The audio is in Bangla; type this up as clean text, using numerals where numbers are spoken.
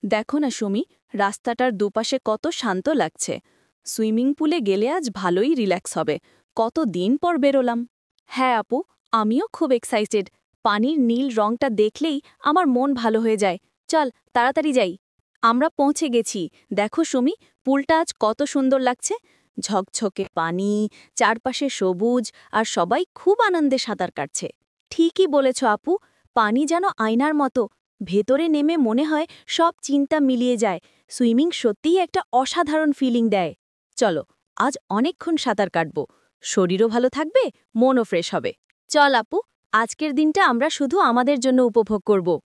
দেখো না সুমি, রাস্তাটার দুপাশে কত শান্ত লাগছে। সুইমিং পুলে গেলে আজ ভালোই রিল্যাক্স হবে। কত দিন পর বেরোলাম। হ্যাঁ আপু, আমিও খুব এক্সাইটেড। পানির নীল রংটা দেখলেই আমার মন ভালো হয়ে যায়। চল তাড়াতাড়ি যাই। আমরা পৌঁছে গেছি। দেখো সুমি, পুলটা আজ কত সুন্দর লাগছে। ঝকঝকে পানি, চারপাশে সবুজ, আর সবাই খুব আনন্দে সাঁতার কাটছে। ঠিকই বলেছ আপু, পানি যেন আয়নার মতো। ভেতরে নেমে মনে হয় সব চিন্তা মিলিয়ে যায়। সুইমিং সত্যিই একটা অসাধারণ ফিলিং দেয়। চলো, আজ অনেকক্ষণ সাঁতার কাটব। শরীরও ভালো থাকবে, মনও ফ্রেশ হবে। চল আপু, আজকের দিনটা আমরা শুধু আমাদের জন্য উপভোগ করব।